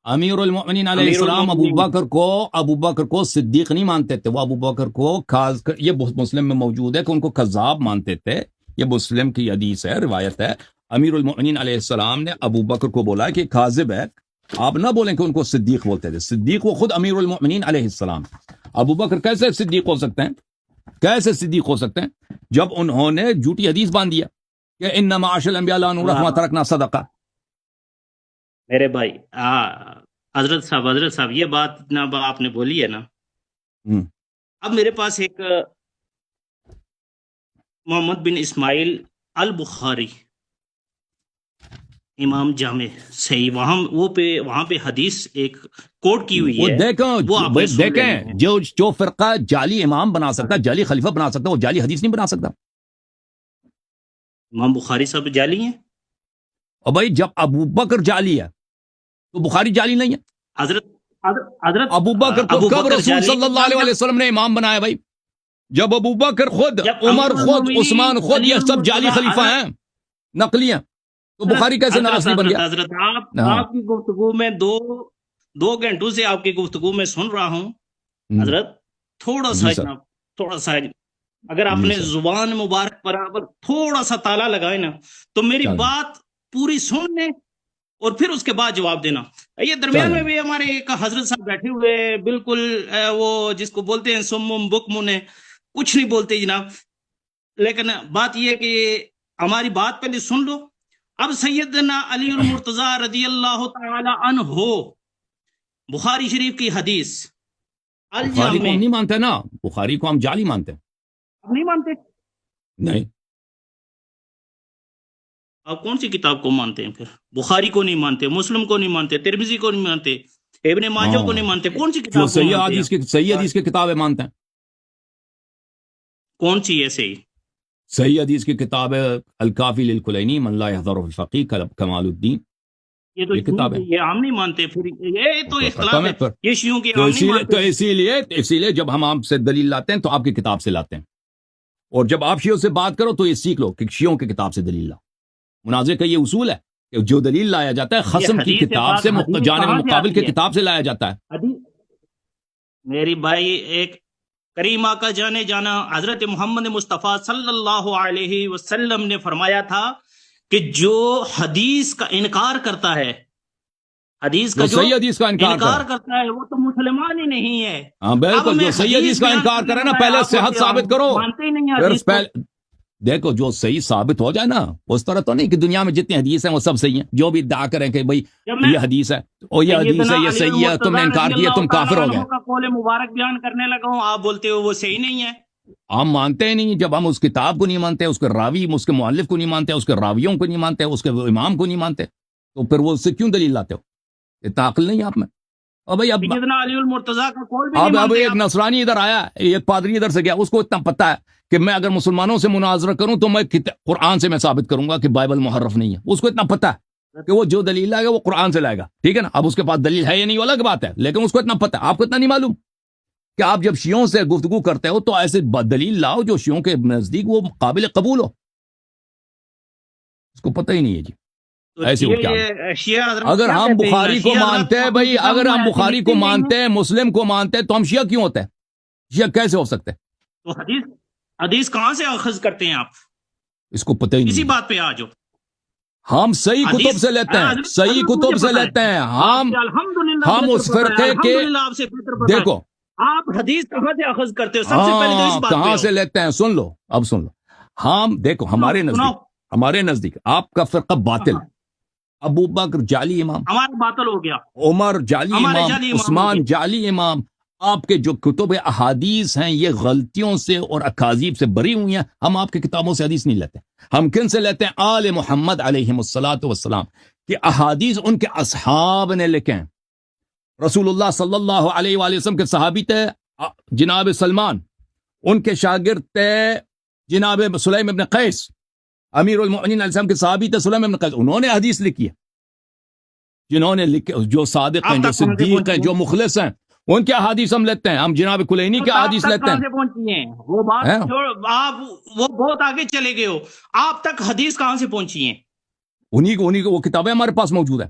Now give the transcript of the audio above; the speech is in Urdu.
امیر المؤمنین علیہ امیر السلام المؤمنین ابو بکر کو صدیق نہیں مانتے تھے، وہ ابو بکر کو یہ مسلم میں موجود ہے کہ ان کو کذاب مانتے تھے، یہ مسلم کی حدیث ہے، روایت ہے۔ امیر المؤمنین علیہ السلام نے ابو بکر کو بولا کہ کاذب ہے، آپ نہ بولیں کہ ان کو صدیق بولتے تھے، صدیق وہ خود امیر المؤمنین علیہ السلام۔ ابو بکر کیسے صدیق ہو سکتے ہیں؟ کیسے صدیق ہو سکتے ہیں جب انہوں نے جھوٹی حدیث باندھ دیا کہ ان معاش الانبیاء لا نورث ما ترکنا صدقہ۔ میرے بھائی حضرت صاحب یہ بات نہ آپ نے بولی ہے نا، اب میرے پاس ایک محمد بن اسماعیل البخاری امام جامع صحیح وہاں پہ حدیث ایک کوٹ کی ہوئی وہ ہے، وہ آپ نے سن لینی ہے۔ دیکھیں جو فرقہ جعلی امام بنا سکتا، جعلی خلیفہ بنا سکتا، وہ جعلی حدیث نہیں بنا سکتا۔ امام بخاری صاحب جعلی ہیں؟ اور بھائی جب ابو بکر جعلی ہے تو بخاری جعلی نہیں ہے؟ حضرت ابو بکر کو کب رسول جعلی صلی اللہ علیہ وسلم نے امام بنایا بھائی؟ جب ابو بکر خود، جب عمر امیر خود، المومنین عثمان خود، علی یہ سب جعلی المرتضیٰ خلیفہ ہیں، نقلی ہیں، تو بخاری کیسے ناصری بن گیا؟ حضرت ہاں۔ آپ کی گفتگو میں دو گھنٹوں سے آپ کی گفتگو میں سن رہا ہوں حضرت، تھوڑا جی سر، تھوڑا سا اگر آپ جی نے سر، زبان مبارک پر تھوڑا سا تالا لگائے نا تو میری چلیں بات پوری سن لیں اور پھر اس کے بعد جواب دینا۔ یہ درمیان میں چلیں بھی ہمارے ایک حضرت صاحب بیٹھے ہوئے، بالکل وہ جس کو بولتے ہیں سمم بکم نے کچھ نہیں بولتے جناب، لیکن بات یہ ہے کہ ہماری بات پہلے سن لو۔ اب سیدنا علی المرتضیٰ رضی اللہ تعالی عنہ بخاری شریف کی حدیث بخاری کو الجامع، ہم نہیں مانتے نا، بخاری کو ہم جعلی مانتے ہیں۔ آپ نہیں مانتے؟ نہیں، آپ کون سی کتاب کو مانتے ہیں پھر؟ بخاری کو نہیں مانتے، مسلم کو نہیں مانتے، ترمذی کو نہیں مانتے، ابن ماجہ کو نہیں مانتے، کون سی جو کتاب کو صحیح مانتے ہیں؟ حدیث کی کتابیں مانتے ہیں۔ کون سی ہے صحیح؟ صحیح حدیث کی کتاب ہے الکافی للکلینی من لا يحضر الفقیہ کمال الدین، یہ تو یہ کتاب ہے۔ یہ ہم نہیں مانتے، پھر یہ تو اختلاف ہے، یہ شیعوں کے تو ہم نہیں مانتے۔ اسی لیے جب ہم آپ سے دلیل لاتے ہیں تو آپ کی کتاب سے لاتے ہیں، اور جب آپ شیعوں سے بات کرو تو یہ سیکھ لو کہ شیعوں کی کتاب سے دلیل لاؤ۔ مناظرے کا یہ اصول ہے کہ جو دلیل لایا جاتا ہے یہ خصم کی حدیث کتاب سے، حدیث جانب کہاں سے مقابل آتی کی ہے؟ کتاب سے لایا جاتا ہے۔ حدیث میری بھائی، ایک کریم آقا جانے جانا حضرت محمد مصطفیٰ صلی اللہ علیہ وسلم نے فرمایا تھا کہ جو حدیث کا انکار کرتا ہے، حدیث کا جو صحیح حدیث کا انکار کرتا ہے، وہ تو مسلمان ہی نہیں ہے۔ ہاں اب بالکل، میں جو صحیح حدیث کا بیان انکار کرنے کرے نا لگا، پہلے آپ صحت ثابت کرو، مانتے ہی نہیں ہیں پھر حدیث کو۔ دیکھو جو صحیح ثابت ہو جائے نا، اس طرح تو نہیں کہ دنیا میں جتنی حدیث ہیں وہ سب صحیح ہیں، جو بھی ادعا کریں کہ بھئی جب میں یہ حدیث ہے اور یہ حدیث ہے، سیدنا یہ علی صحیح ہے، تم نے المرتضیٰ انکار رضی کیا، اللہ تم تعالیٰ کافر ہو عنہ گئے۔ کا قول مبارک بیان کرنے لگا ہوں، آپ بولتے ہو وہ صحیح نہیں ہے۔ ہم مانتے ہی نہیں، جب ہم اس کتاب کو نہیں مانتے، اس کے راوی، اس کے مؤلف کو نہیں مانتے، اس کے راویوں کو نہیں مانتے، اس کے امام کو نہیں مانتے، تو پھر وہ اس سے کیوں دلیل لاتے ہو؟ اتنا عقل نہیں ہے آپ میں۔ اور بھائی سیدنا علی المرتضیٰ کا قول بھی نہیں اب مانتے ایک آپ۔ نصرانی ادھر آیا، ایک پادری ادھر سے گیا، اس کو اتنا پتا ہے کہ میں اگر مسلمانوں سے مناظرہ کروں تو میں قرآن سے میں ثابت کروں گا کہ بائبل محرف نہیں ہے، اس کو اتنا پتا ہے کہ وہ جو دلیل لائے گا وہ قرآن سے لائے گا، ٹھیک ہے نا؟ اب اس کے پاس دلیل ہے یا نہیں وہ الگ بات ہے، لیکن اس کو اتنا پتا ہے۔ آپ کو اتنا نہیں معلوم کہ آپ جب شیعوں سے گفتگو کرتے ہو تو ایسے دلیل لاؤ جو شیعوں کے نزدیک وہ قابل قبول ہو، اس کو پتہ ہی نہیں ہے جی۔ ایسی وہ کیا اگر ہم بخاری کو مانتے ہیں بھائی، اگر ہم بخاری کو مانتے ہیں، مسلم کو مانتے ہیں، تو ہم شیعہ کیوں ہوتے ہیں؟ شیعہ کیسے ہو سکتے ہیں؟ تو حدیث کہاں سے اخذ کرتے ہیں آپ؟ اس کو پتہ ہی اسی نہیں۔ بات پہ آ جاؤ۔ ہم صحیح کتب سے لیتے ہیں، صحیح کتب سے لیتے ہیں ہم اس فرقے کے۔ دیکھو آپ حدیث کہاں سے اخذ کرتے ہو؟ سب سے پہلے تو اس بات کہاں پہ سے لیتے ہیں، سن لو، اب سن لو۔ ہم دیکھو ہمارے نزدیک آپ کا فرقہ باطل ہے۔ ابو بکر جعلی امام، ہمارا باطل ہو گیا، عمر جعلی امام، عثمان جعلی امام، آپ کے جو کتب احادیث ہیں یہ غلطیوں سے اور اکاذیب سے بری ہوئی ہیں۔ ہم آپ کی کتابوں سے حدیث نہیں لیتے، ہم کن سے لیتے ہیں؟ آل محمد علیہم الصلاۃ والسلام کہ احادیث ان کے اصحاب نے لکھے ہیں۔ رسول اللہ صلی اللہ علیہ وآلہ وسلم کے صحابی تھے جناب سلمان، ان کے شاگرد تھے جناب سلیم ابن قیس، امیر المؤمنین علیہ السلام کے صحابی تھے سلیم ابن قیس، انہوں نے حدیث لکھی ہے، جنہوں نے لکھے، جو صادق ہیں، جو صدیق ہیں، جو مخلص ہیں، ان کے احادیث ہم لیتے ہیں، ہم جناب کلینی کے احادیث لیتے ہیں۔ پہنچی ہیں وہ بات آپ وہ بہت آگے چلے گئے ہو، آپ تک حدیث کہاں سے پہنچی ہیں؟ انہی کو وہ کتابیں ہمارے پاس موجود ہیں۔